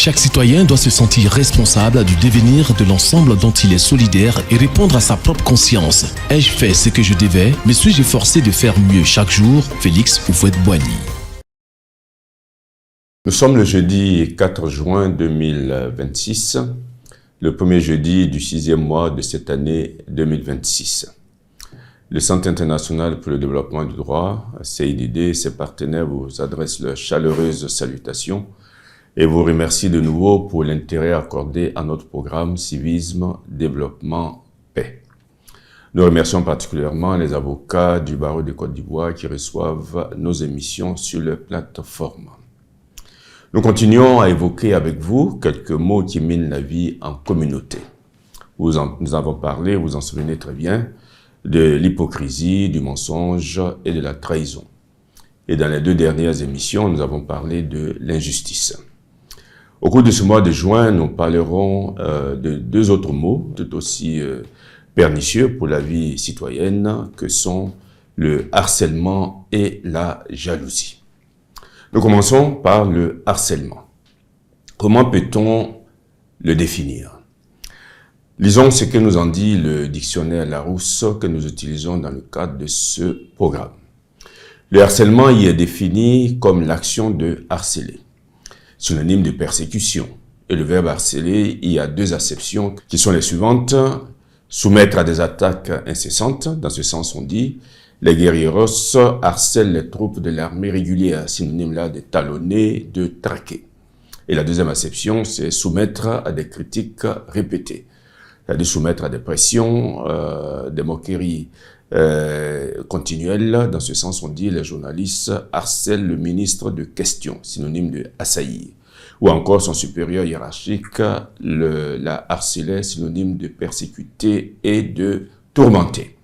Chaque citoyen doit se sentir responsable du devenir de l'ensemble dont il est solidaire et répondre à sa propre conscience. Ai-je fait ce que je devais? Me suis-je efforcé de faire mieux chaque jour? Félix Houphouët-Boigny. Nous sommes le jeudi 4 juin 2026, le premier jeudi du 6e mois de cette année 2026. Le Centre international pour le développement du droit, CIDD, et ses partenaires vous adressent leurs chaleureuses salutations et vous remercie de nouveau pour l'intérêt accordé à notre programme Civisme, Développement, Paix. Nous remercions particulièrement les avocats du barreau de Côte d'Ivoire qui reçoivent nos émissions sur leur plateforme. Nous continuons à évoquer avec vous quelques mots qui minent la vie en communauté. Nous avons parlé, vous en souvenez très bien, de l'hypocrisie, du mensonge et de la trahison. Et dans les deux dernières émissions, nous avons parlé de l'injustice. Au cours de ce mois de juin, nous parlerons de deux autres mots tout aussi pernicieux pour la vie citoyenne que sont le harcèlement et la jalousie. Nous commençons par le harcèlement. Comment peut-on le définir? Lisons ce que nous en dit le dictionnaire Larousse que nous utilisons dans le cadre de ce programme. Le harcèlement y est défini comme l'action de harceler, synonyme de persécution. Et le verbe harceler, il y a deux acceptions qui sont les suivantes. Soumettre à des attaques incessantes, dans ce sens on dit les guerrieros harcèlent les troupes de l'armée régulière, synonyme là de talonner, de traquer. Et la deuxième acception, c'est soumettre à des critiques répétées, c'est-à-dire soumettre à des pressions, des moqueries continuelles. Dans ce sens, on dit les journalistes harcèlent le ministre de questions, synonyme de assaillir. Ou encore son supérieur hiérarchique la harcelait, synonyme de persécuter et de tourmenter.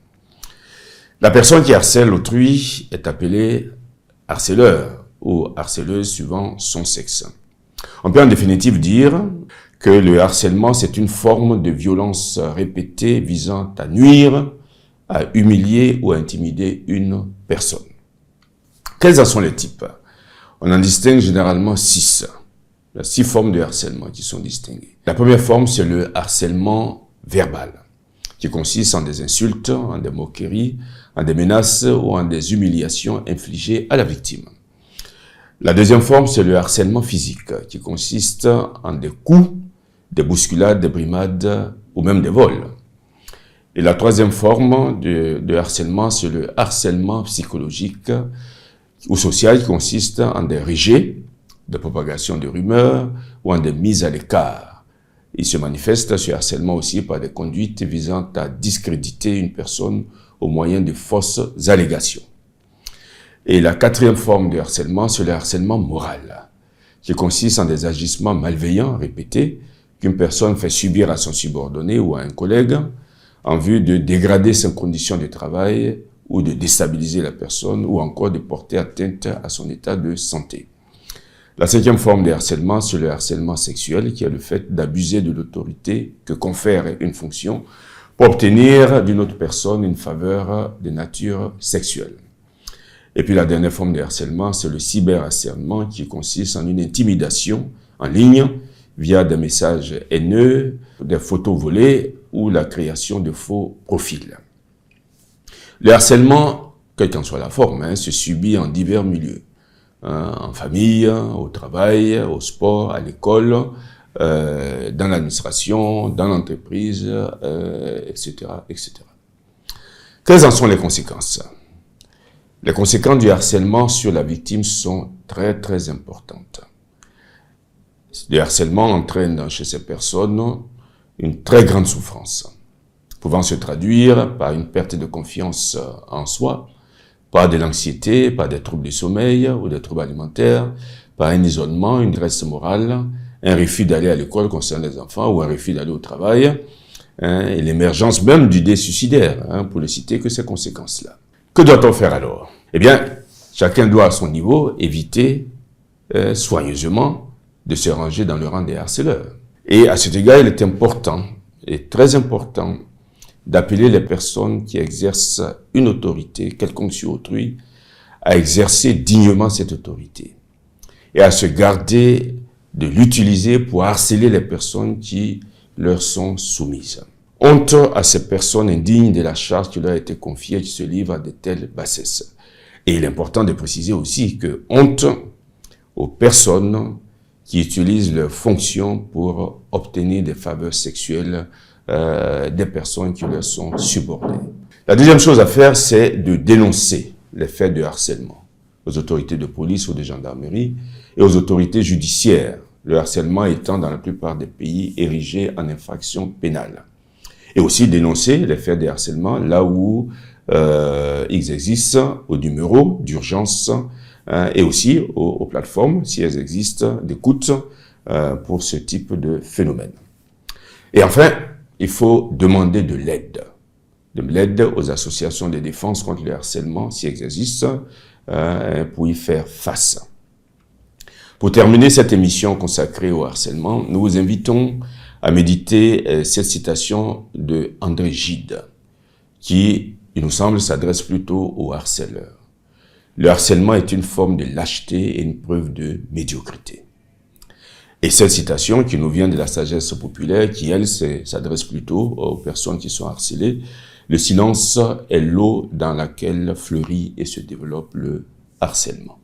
La personne qui harcèle autrui est appelée harceleur ou harceleuse suivant son sexe. On peut en définitive dire que le harcèlement, c'est une forme de violence répétée visant à nuire, à humilier ou à intimider une personne. Quels en sont les types? On en distingue généralement 6. Il y a 6 formes de harcèlement qui sont distinguées. La première forme, c'est le harcèlement verbal, qui consiste en des insultes, en des moqueries, en des menaces ou en des humiliations infligées à la victime. La deuxième forme, c'est le harcèlement physique, qui consiste en des coups, des bousculades, des brimades ou même des vols. Et la troisième forme de harcèlement, c'est le harcèlement psychologique ou social, qui consiste en des rejets, de propagation de rumeurs ou en des mises à l'écart. Il se manifeste ce harcèlement aussi par des conduites visant à discréditer une personne au moyen de fausses allégations. Et la quatrième forme de harcèlement, c'est le harcèlement moral, qui consiste en des agissements malveillants répétés qu'une personne fait subir à son subordonné ou à un collègue en vue de dégrader ses conditions de travail ou de déstabiliser la personne ou encore de porter atteinte à son état de santé. La cinquième forme de harcèlement, c'est le harcèlement sexuel, qui est le fait d'abuser de l'autorité que confère une fonction pour obtenir d'une autre personne une faveur de nature sexuelle. Et puis la dernière forme de harcèlement, c'est le cyberharcèlement, qui consiste en une intimidation en ligne via des messages haineux, des photos volées ou la création de faux profils. Le harcèlement, quelle qu'en soit la forme, se subit en divers milieux. En famille, au travail, au sport, à l'école, dans l'administration, dans l'entreprise, etc., etc. Quelles en sont les conséquences? Les conséquences du harcèlement sur la victime sont très, très importantes. Le harcèlement entraîne chez ces personnes une très grande souffrance, pouvant se traduire par une perte de confiance en soi, par de l'anxiété, par des troubles du sommeil ou des troubles alimentaires, par un isolement, une détresse morale, un refus d'aller à l'école concernant les enfants ou un refus d'aller au travail, et l'émergence même d'idées suicidaires, pour ne citer que ces conséquences-là. Que doit-on faire alors? Eh bien, chacun doit à son niveau éviter soigneusement de se ranger dans le rang des harceleurs. Et à cet égard, il est important, et très important, d'appeler les personnes qui exercent une autorité quelconque sur autrui à exercer dignement cette autorité et à se garder de l'utiliser pour harceler les personnes qui leur sont soumises. Honte à ces personnes indignes de la charge qui leur a été confiée, qui se livrent à de telles bassesses. Et il est important de préciser aussi que honte aux personnes qui utilisent leurs fonctions pour obtenir des faveurs sexuelles des personnes qui leur sont subordonnées. La deuxième chose à faire, c'est de dénoncer les faits de harcèlement aux autorités de police ou de gendarmerie et aux autorités judiciaires, le harcèlement étant dans la plupart des pays érigé en infraction pénale. Et aussi dénoncer les faits de harcèlement là où ils existent, aux numéros d'urgence et aussi aux plateformes, si elles existent, d'écoute pour ce type de phénomène. Et enfin, il faut demander de l'aide aux associations de défense contre le harcèlement, si elles existent, pour y faire face. Pour terminer cette émission consacrée au harcèlement, nous vous invitons à méditer cette citation de André Gide, qui, il nous semble, s'adresse plutôt aux harceleurs. Le harcèlement est une forme de lâcheté et une preuve de médiocrité. Et cette citation qui nous vient de la sagesse populaire, qui elle s'adresse plutôt aux personnes qui sont harcelées, le silence est l'eau dans laquelle fleurit et se développe le harcèlement.